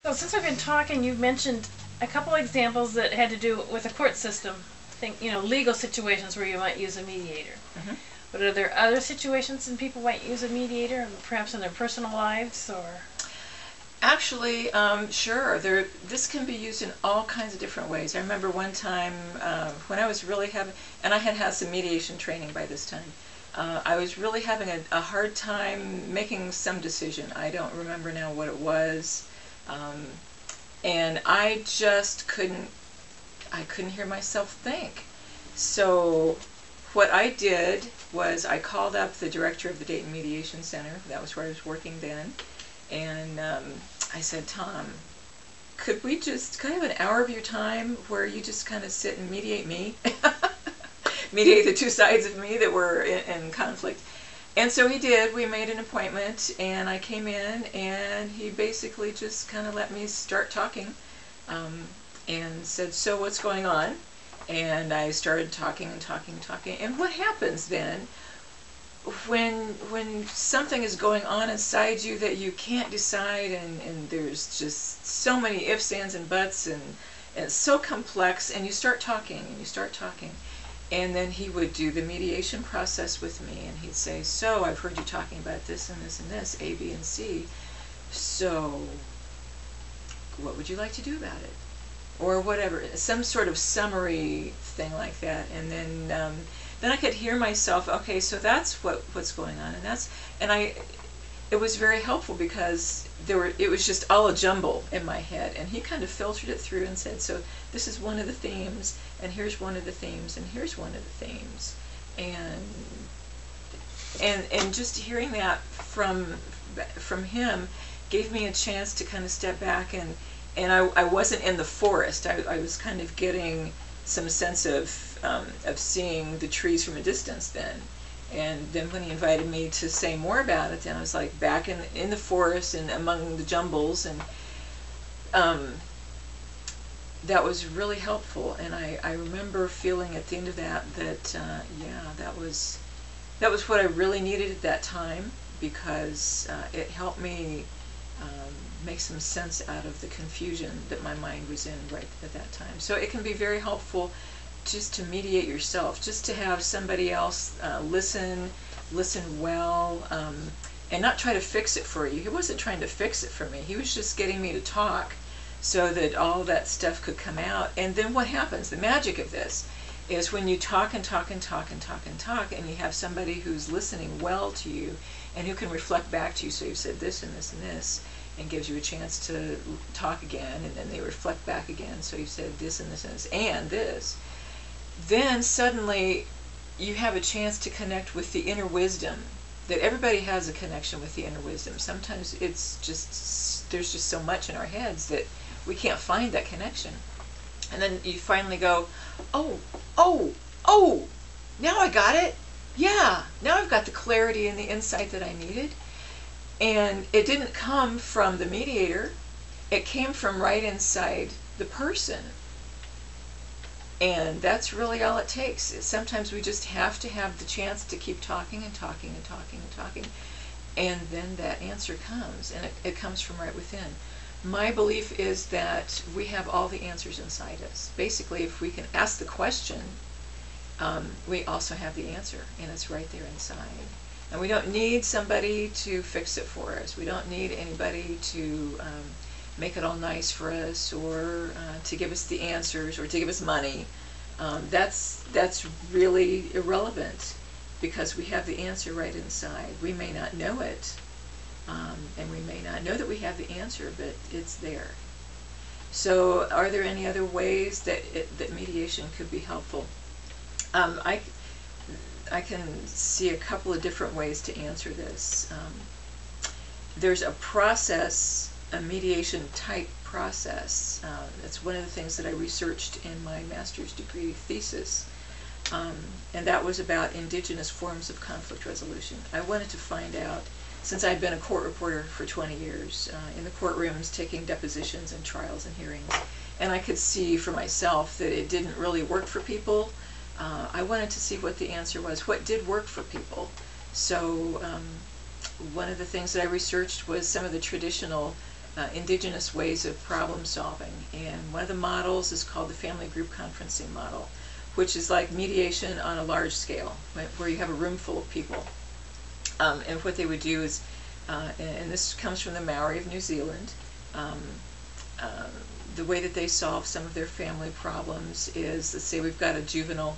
So since we've been talking, you've mentioned a couple examples that had to do with the court system. Think, legal situations where you might use a mediator. Mm-hmm. But are there other situations when people might use a mediator, perhaps in their personal lives, or? Actually, sure. This can be used in all kinds of different ways. I remember one time when I was really having, and I had had some mediation training by this time. I was really having a hard time making some decision. I don't remember now what it was, and I just couldn't. I couldn't hear myself think. So what I did was I called up the director of the Dayton Mediation Center. That was where I was working then. And I said, Tom, could I have an hour of your time where you just kind of sit and mediate me? Mediate the two sides of me that were in conflict. And so he did. We made an appointment, and I came in, and he basically just kind of let me start talking and said, so what's going on? And I started talking and talking and talking. And what happens then when something is going on inside you that you can't decide, and there's just so many ifs, ands, and buts, and it's so complex, and you start talking and you start talking. And then he would do the mediation process with me, and he'd say, so I've heard you talking about this and this and this, A, B, and C. So what would you like to do about it? Or whatever, some sort of summary thing like that. And then I could hear myself, okay, so that's what's going on, it was very helpful because it was just all a jumble in my head, and he kind of filtered it through and said, so this is one of the themes, and here's one of the themes, and here's one of the themes, and just hearing that from him gave me a chance to kind of step back, and I wasn't in the forest. I was kind of getting some sense of seeing the trees from a distance then. And then when he invited me to say more about it, then I was like back in the forest and among the jumbles, and that was really helpful. And I remember feeling at the end of that yeah, that was what I really needed at that time, because it helped me make some sense out of the confusion that my mind was in right at that time. So it can be very helpful just to mediate yourself, just to have somebody else listen well, and not try to fix it for you. He wasn't trying to fix it for me. He was just getting me to talk so that all that stuff could come out. And then what happens, the magic of this, is when you talk and talk and talk and talk and talk, and you have somebody who's listening well to you and who can reflect back to you, so you've said this and this and this, and gives you a chance to talk again, and then they reflect back again, so you said this and this and this and this. Then suddenly you have a chance to connect with the inner wisdom, that everybody has a connection with the inner wisdom. Sometimes it's just, there's just so much in our heads that we can't find that connection. And then you finally go, oh, now I got it. Yeah, now I've got the clarity and the insight that I needed. And it didn't come from the mediator. It came from right inside the person. And that's really all it takes. Sometimes we just have to have the chance to keep talking and talking and talking and talking. And then that answer comes, and it comes from right within. My belief is that we have all the answers inside us. Basically, if we can ask the question, we also have the answer, and it's right there inside. And we don't need somebody to fix it for us. We don't need anybody to make it all nice for us, or to give us the answers, or to give us money. That's really irrelevant, because we have the answer right inside. We may not know it, and we may not know that we have the answer, but it's there. So are there any other ways that mediation could be helpful? I can see a couple of different ways to answer this. There's a process, a mediation type process. That's one of the things that I researched in my master's degree thesis, and that was about indigenous forms of conflict resolution. I wanted to find out, since I'd been a court reporter for 20 years, in the courtrooms taking depositions and trials and hearings, and I could see for myself that it didn't really work for people. I wanted to see what the answer was, what did work for people. So one of the things that I researched was some of the traditional indigenous ways of problem solving. And one of the models is called the family group conferencing model, which is like mediation on a large scale, where you have a room full of people. And what they would do is, and this comes from the Maori of New Zealand, the way that they solve some of their family problems is, let's say we've got a juvenile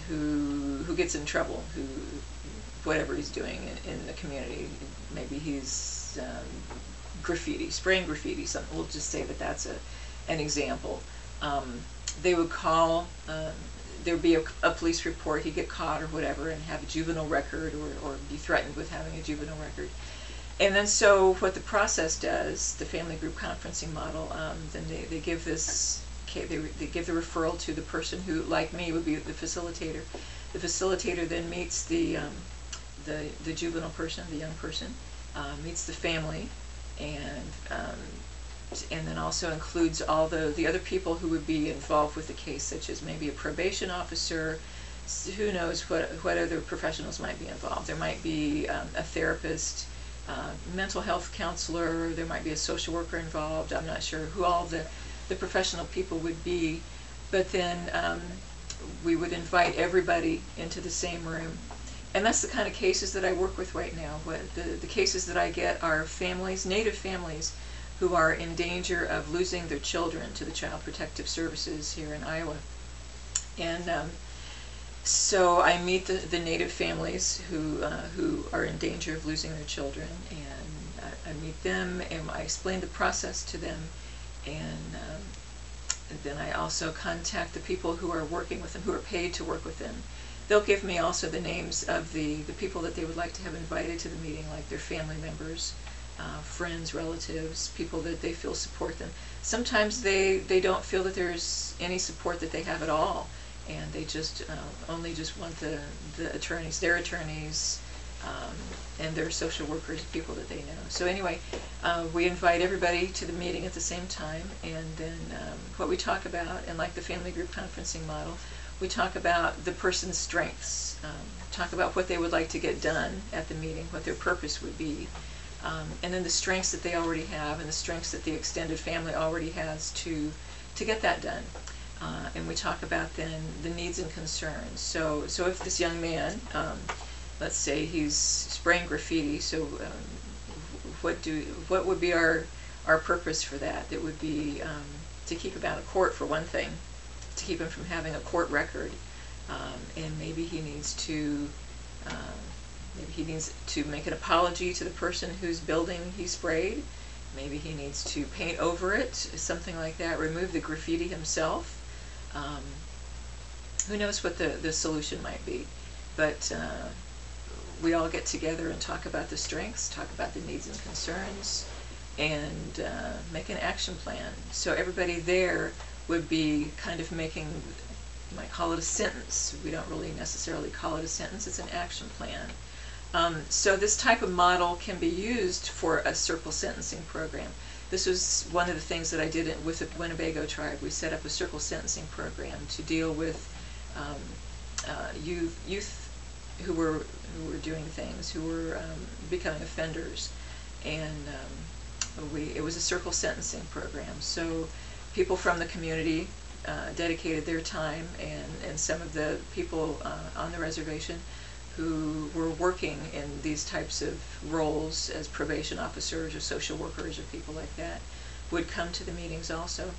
who gets in trouble, whatever he's doing in the community. Maybe he's spraying graffiti. Something. We'll just say that that's an example. They would call. There would be a police report. He'd get caught or whatever, and have a juvenile record, or be threatened with having a juvenile record. And then, so what the process does, the family group conferencing model, then they give this. They give the referral to the person who, like me, would be the facilitator. The facilitator then meets the juvenile person, the young person, meets the family, and then also includes all the other people who would be involved with the case, such as maybe a probation officer. Who knows what other professionals might be involved. There might be a therapist, mental health counselor. There might be a social worker involved. I'm not sure who all the professional people would be, but then we would invite everybody into the same room. And that's the kind of cases that I work with right now. The cases that I get are families, Native families, who are in danger of losing their children to the Child Protective Services here in Iowa. And so I meet the Native families who are in danger of losing their children, and I meet them, and I explain the process to them. And then I also contact the people who are working with them, who are paid to work with them. They'll give me also the names of the people that they would like to have invited to the meeting, like their family members, friends, relatives, people that they feel support them. Sometimes they don't feel that there's any support that they have at all, and they just only just want the attorneys, their attorneys, and their social workers, people that they know. So anyway, we invite everybody to the meeting at the same time, and then what we talk about, and like the family group conferencing model, we talk about the person's strengths, talk about what they would like to get done at the meeting, what their purpose would be, and then the strengths that they already have, and the strengths that the extended family already has to get that done. And we talk about then the needs and concerns. So if this young man, let's say he's spraying graffiti, so what would be our purpose for that? It would be to keep him out of court, for one thing, to keep him from having a court record, and maybe he needs to make an apology to the person whose building he sprayed. Maybe he needs to paint over it, something like that, remove the graffiti himself. Who knows what the solution might be, but we all get together and talk about the strengths, talk about the needs and concerns, and make an action plan. So everybody there would be kind of making, you might call it a sentence. We don't really necessarily call it a sentence, it's an action plan. So this type of model can be used for a circle sentencing program. This was one of the things that I did with the Winnebago tribe. We set up a circle sentencing program to deal with youth who were doing things, who were becoming offenders, and it was a circle sentencing program. So people from the community dedicated their time, and some of the people on the reservation who were working in these types of roles as probation officers or social workers or people like that would come to the meetings also.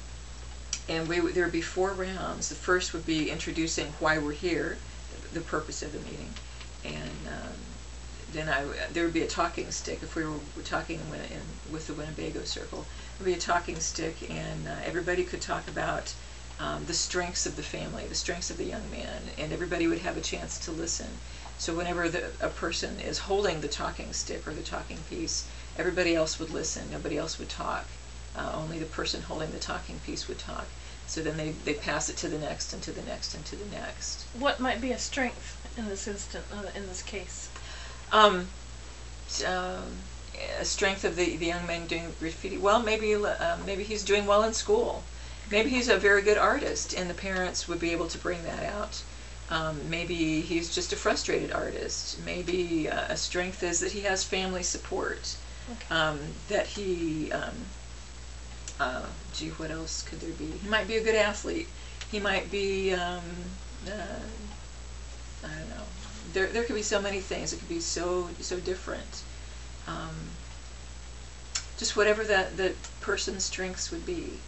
And there would be 4 rounds. The first would be introducing why we're here, the purpose of the meeting, and then there would be a talking stick. If we were talking with the Winnebago Circle, there would be a talking stick, and everybody could talk about the strengths of the family, the strengths of the young man, and everybody would have a chance to listen. So whenever a person is holding the talking stick or the talking piece, everybody else would listen, nobody else would talk. Only the person holding the talking piece would talk. So then they pass it to the next, and to the next, and to the next. What might be a strength in this in this case? A strength of the young man doing graffiti. Well, maybe he's doing well in school. Maybe he's a very good artist, and the parents would be able to bring that out. Maybe he's just a frustrated artist. Maybe a strength is that he has family support. Okay. That he, gee, what else could there be? He might be a good athlete. He might be, I don't know. There could be so many things. It could be so different. Um, just whatever that person's strengths would be.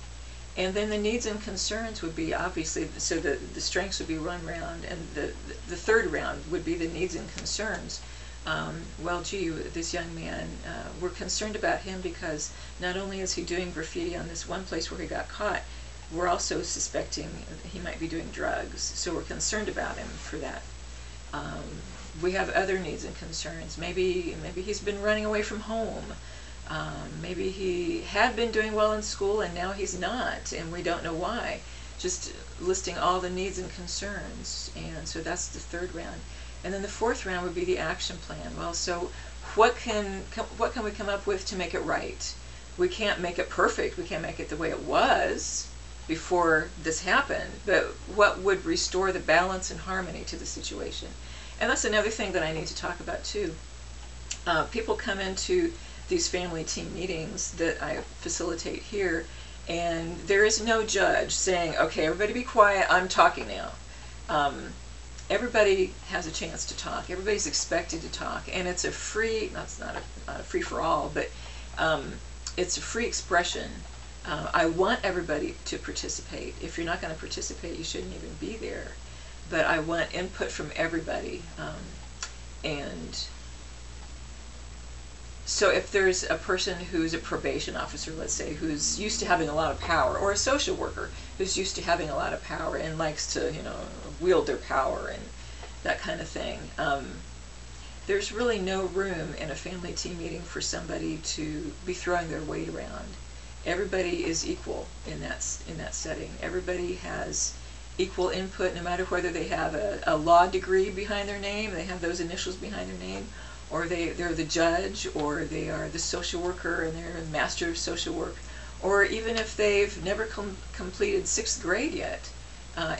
And then the needs and concerns would be, obviously, so the strengths would be one round, and the third round would be the needs and concerns. Well, gee, this young man, we're concerned about him because not only is he doing graffiti on this one place where he got caught, we're also suspecting he might be doing drugs, so we're concerned about him for that. We have other needs and concerns. Maybe he's been running away from home. Maybe he had been doing well in school and now he's not, and we don't know why. Just listing all the needs and concerns, and so that's the third round. And then the fourth round would be the action plan. Well, so what can we come up with to make it right? We can't make it perfect. We can't make it the way it was before this happened, but what would restore the balance and harmony to the situation? And that's another thing that I need to talk about too. People come into these family team meetings that I facilitate here, and there is no judge saying, okay, everybody be quiet, I'm talking now. Everybody has a chance to talk. Everybody's expected to talk, and it's a free, that's not a free for all, but it's a free expression. I want everybody to participate. If you're not going to participate, you shouldn't even be there. But I want input from everybody. And so if there's a person who's a probation officer, let's say, who's used to having a lot of power, or a social worker who's used to having a lot of power and likes to, wield their power and that kind of thing, there's really no room in a family team meeting for somebody to be throwing their weight around. Everybody is equal in that setting. Everybody has equal input, no matter whether they have a law degree behind their name, they have those initials behind their name, or they're the judge, or they are the social worker and they're a master of social work, or even if they've never completed 6th grade yet.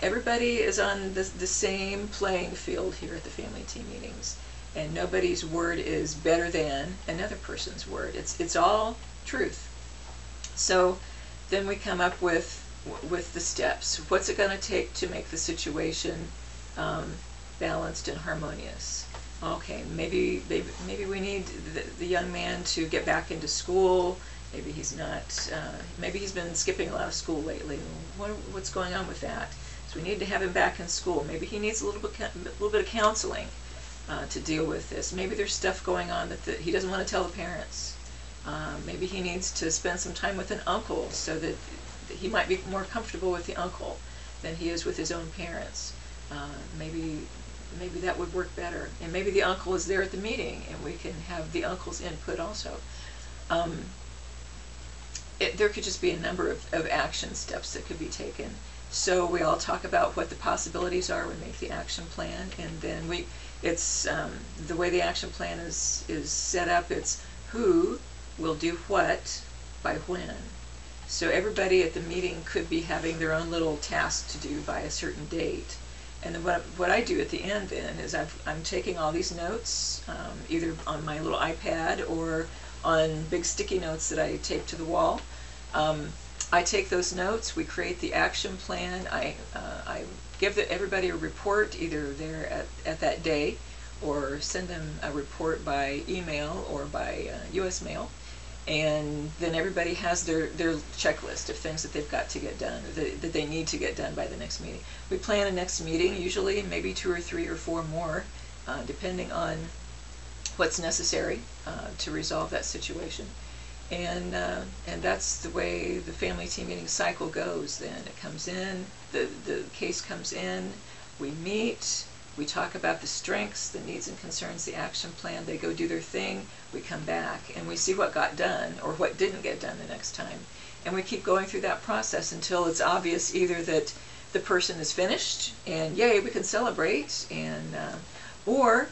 Everybody is on the same playing field here at the family team meetings, and nobody's word is better than another person's word. It's all truth. So then we come up with the steps. What's it going to take to make the situation balanced and harmonious? Okay, maybe we need the young man to get back into school. Maybe he's not. Maybe he's been skipping a lot of school lately. What's going on with that? So we need to have him back in school. Maybe he needs a little bit of counseling to deal with this. Maybe there's stuff going on that he doesn't want to tell the parents. Maybe he needs to spend some time with an uncle so that he might be more comfortable with the uncle than he is with his own parents. Maybe that would work better. And maybe the uncle is there at the meeting and we can have the uncle's input also. There could just be a number of action steps that could be taken. So we all talk about what the possibilities are. We make the action plan, and then it's the way the action plan is set up. It's who will do what by when. So everybody at the meeting could be having their own little task to do by a certain date. And then what I do at the end then is I'm taking all these notes, either on my little iPad or on big sticky notes that I tape to the wall. I take those notes, we create the action plan, I give everybody a report either there at that day, or send them a report by email or by US mail. And then everybody has their checklist of things that they've got to get done, or that they need to get done by the next meeting. We plan a next meeting, usually maybe 2 or 3 or 4 more, depending on what's necessary to resolve that situation. And that's the way the family team meeting cycle goes then. It comes in, the case comes in, we meet, we talk about the strengths, the needs and concerns, the action plan, they go do their thing, we come back and we see what got done or what didn't get done the next time. And we keep going through that process until it's obvious either that the person is finished and yay, we can celebrate, and or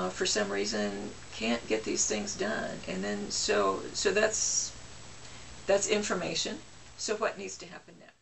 for some reason can't get these things done. And then so that's information. So what needs to happen next?